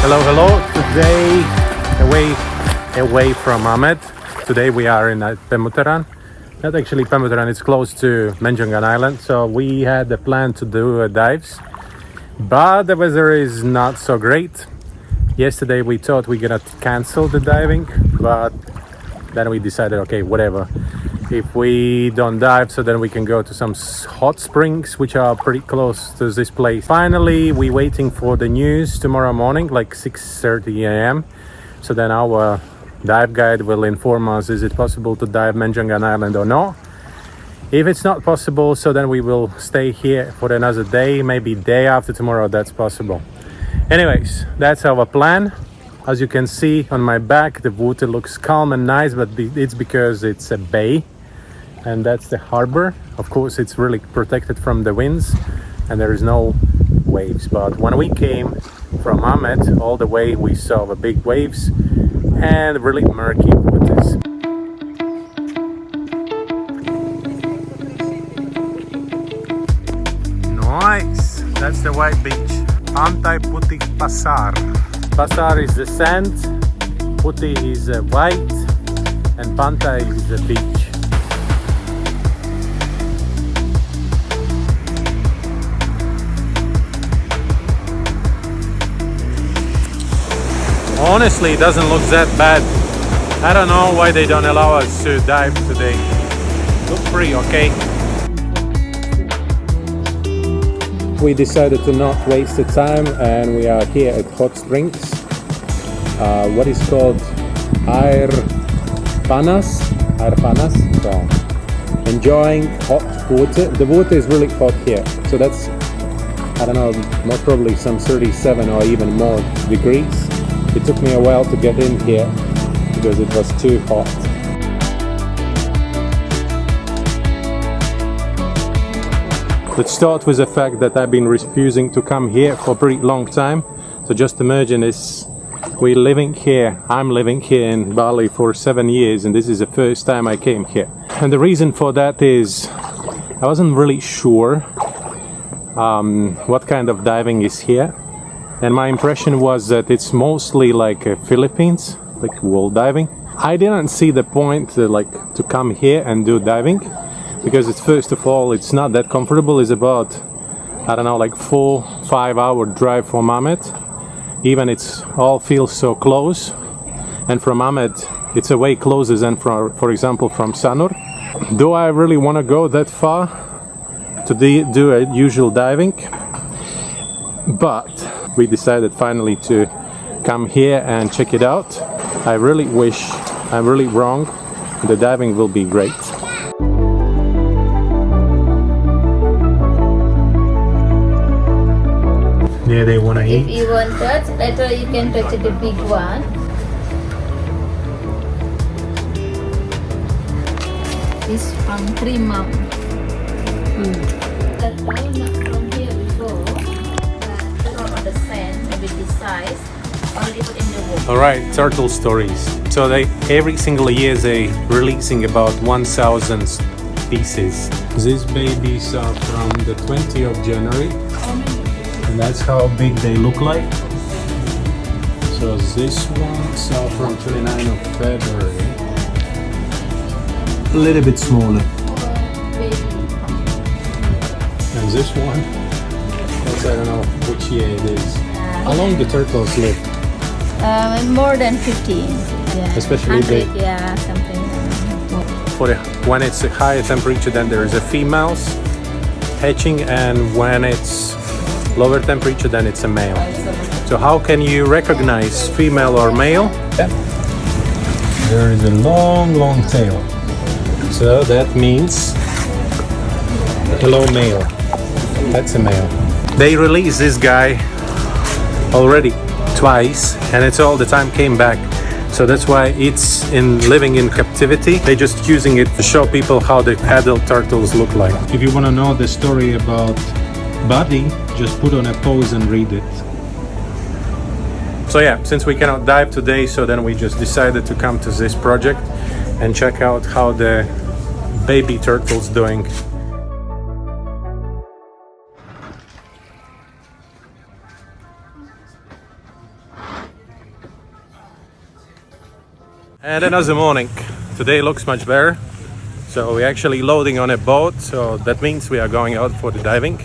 Hello. Today, away from Ahmed. Today we are in Pemutaran. Not actually Pemutaran, it's close to Menjangan Island. So we had the plan to do dives, but the weather is not so great. Yesterday we thought we're gonna cancel the diving, but then we decided, okay, whatever. If we don't dive, so then we can go to some hot springs which are pretty close to this place. Finally, we're waiting for the news tomorrow morning, like 6:30 a.m. So then our dive guide will inform us, is it possible to dive Menjangan Island or not. If it's not possible, so then we will stay here for another day, maybe day after tomorrow, that's possible. Anyways, that's our plan. As you can see on my back, the water looks calm and nice, but it's because it's a bay. And that's the harbor. Of course, it's really protected from the winds and there is no waves. But when we came from Ahmed, all the way we saw the big waves and really murky waters. Nice! That's the white beach. Pantai Putih Pasar. Pasar is the sand, Putih is white, and Pantai is the beach. Honestly, it doesn't look that bad. I don't know why they don't allow us to dive today. Looks pretty okay. We decided to not waste the time and we are here at hot springs. What is called air panas. So enjoying hot water. The water is really hot here. So that's, I don't know, most probably some 37 or even more degrees. It took me a while to get in here because it was too hot. Let's start with the fact that I've been refusing to come here for a pretty long time. So just imagine this, I'm living here in Bali for 7 years and this is the first time I came here. And the reason for that is I wasn't really sure what kind of diving is here. And my impression was that it's mostly like Philippines, like wall diving. I didn't see the point to come here and do diving because it's, first of all, it's not that comfortable. It's about, I don't know, like 4-5 hour drive from Ahmed. Even it's all feels so close. And from Ahmed, it's a way closer than for example, from Sanur. Do I really want to go that far to do a usual diving? But we decided finally to come here and check it out. I really wish I'm really wrong. The diving will be great. Yeah, they want to eat. If you want touch, later you can touch the big one. This from 3 months. That time not from here before. On the sand, maybe this size, only put in the water. Alright, turtle stories. So every single year they releasing about 1,000 species. These babies are from the 20th of January. And that's how big they look like. So this ones are from 29th of February. A little bit smaller. And this one, I don't know which year it is. How long the turtles live? More than 15. Yeah. Especially 100, yeah, something. When it's a higher temperature, then there is a females hatching, and when it's lower temperature, then it's a male. So how can you recognize female or male? There is a long tail. So that means hello male. That's a male. They released this guy already twice and it's all the time came back. So that's why it's living in captivity. They're just using it to show people how the adult turtles look like. If you want to know the story about Buddy, just put on a pause and read it. So yeah, since we cannot dive today, so then we just decided to come to this project and check out how the baby turtle's doing. And another morning. Today looks much better. So we're actually loading on a boat, so that means we are going out for the diving.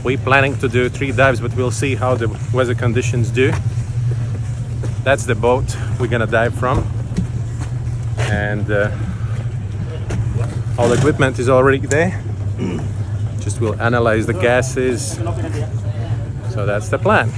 We're planning to do 3 dives, but we'll see how the weather conditions do. That's the boat we're gonna dive from. And all the equipment is already there. Just we'll analyze the gases. So that's the plan.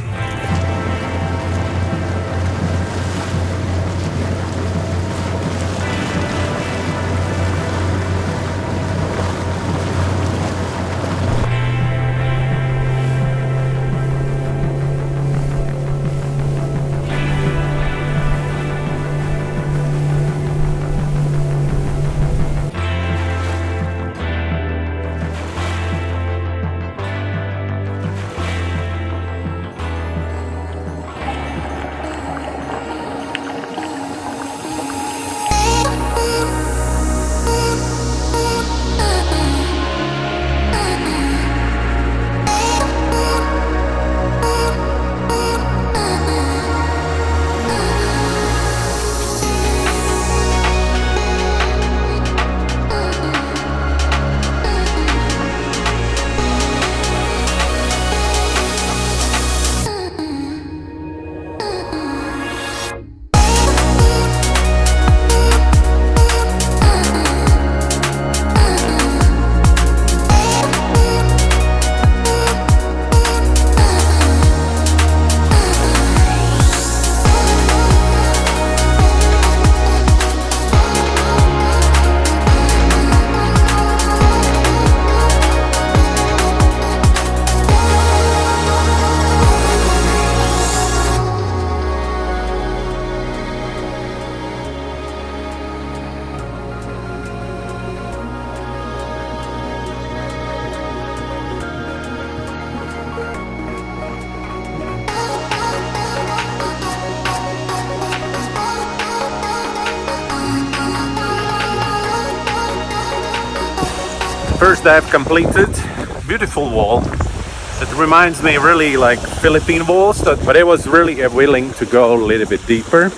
First dive completed. Beautiful wall. It reminds me really like Philippine walls, but it was really willing to go a little bit deeper.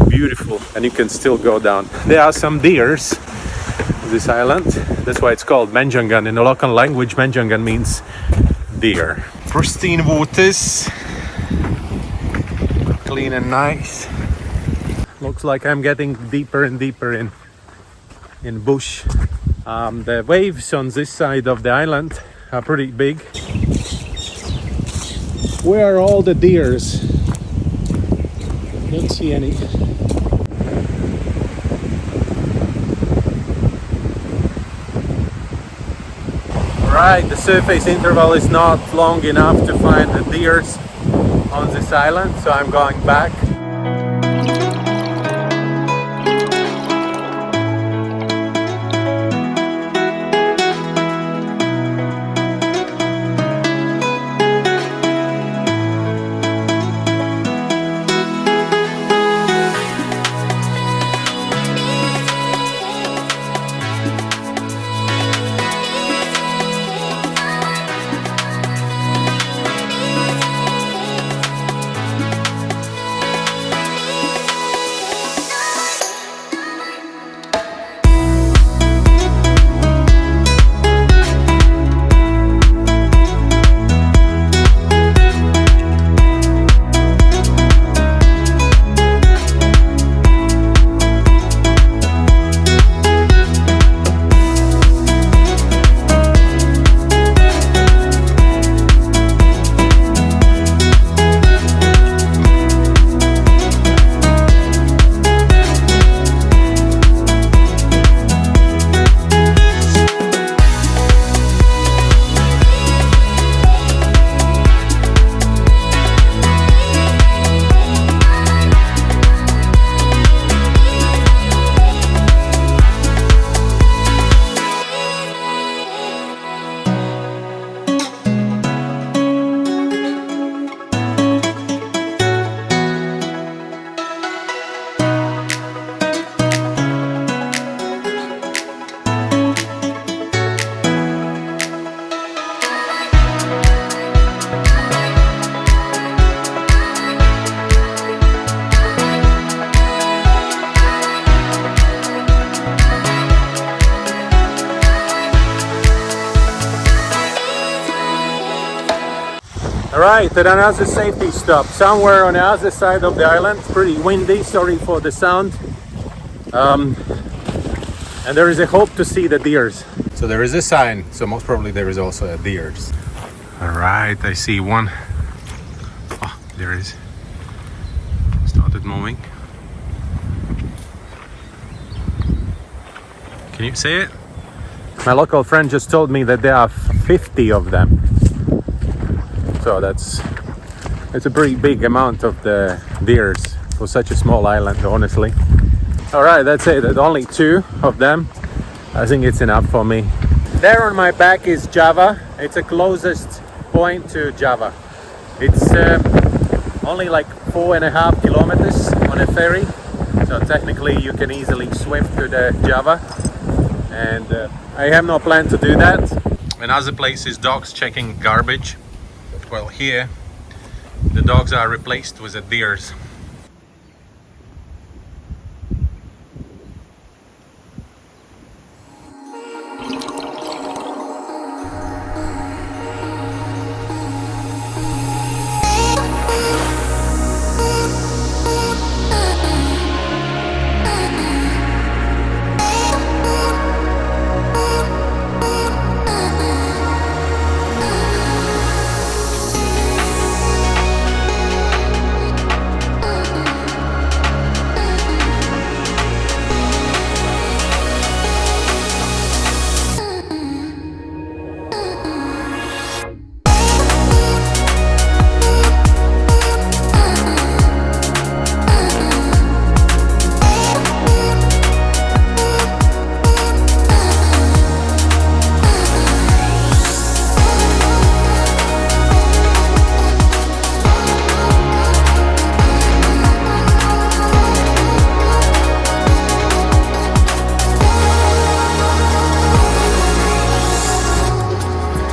Beautiful, and you can still go down. There are some deers on this island. That's why it's called Menjangan. In the local language, Menjangan means deer. Pristine waters, clean and nice. Looks like I'm getting deeper and deeper in bush. The waves on this side of the island are pretty big. Where are all the deers? Don't see any. Right, the surface interval is not long enough to find the deers on this island, so I'm going back. right, at another safety stop somewhere on the other side of the island. It's pretty windy, sorry for the sound. And there is a hope to see the deers. So there is a sign, so most probably there is also a deers. All right, I see one. Oh, there is. Started moving. Can you see it? My local friend just told me that there are 50 of them. So it's a pretty big amount of the deers for such a small island, honestly. All right, that's it. There's only 2 of them. I think it's enough for me. There on my back is Java. It's the closest point to Java. It's only like 4.5 kilometers on a ferry. So technically you can easily swim to the Java. And I have no plan to do that. Another place is dogs checking garbage. Well, here the dogs are replaced with the deers.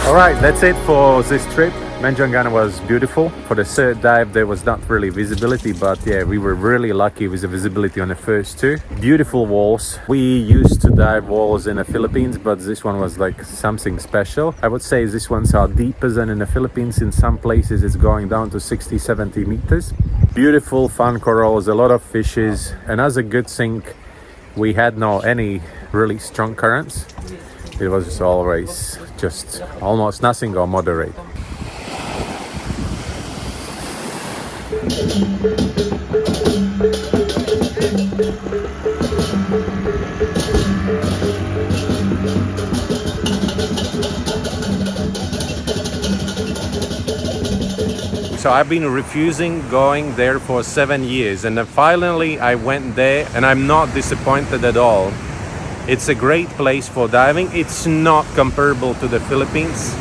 Alright, that's it for this trip. Menjangan was beautiful. For the third dive there was not really visibility, but yeah, we were really lucky with the visibility on the first 2. Beautiful walls. We used to dive walls in the Philippines, but this one was like something special. I would say these ones are deeper than in the Philippines. In some places it's going down to 60-70 meters. Beautiful fun corals, a lot of fishes. Another good thing, we had no any really strong currents. It was always just almost nothing or moderate. So I've been refusing going there for 7 years, and then finally I went there and I'm not disappointed at all. It's a great place for diving. It's not comparable to the Philippines.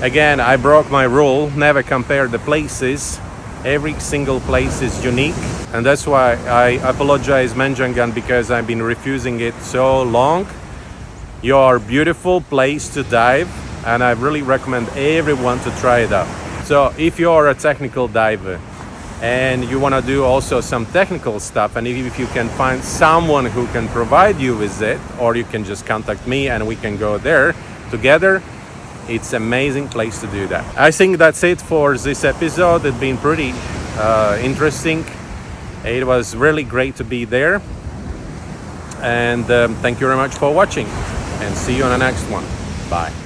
Again, I broke my rule, never compare the places. Every single place is unique, and that's why I apologize Menjangan, because I've been refusing it so long. You're a beautiful place to dive, and I really recommend everyone to try it out. So if you're a technical diver and you want to do also some technical stuff, and if you can find someone who can provide you with it, or you can just contact me and we can go there together, it's an amazing place to do that. I think that's it for this episode. It's been pretty interesting. It was really great to be there, and thank you very much for watching, and see you on the next one. Bye.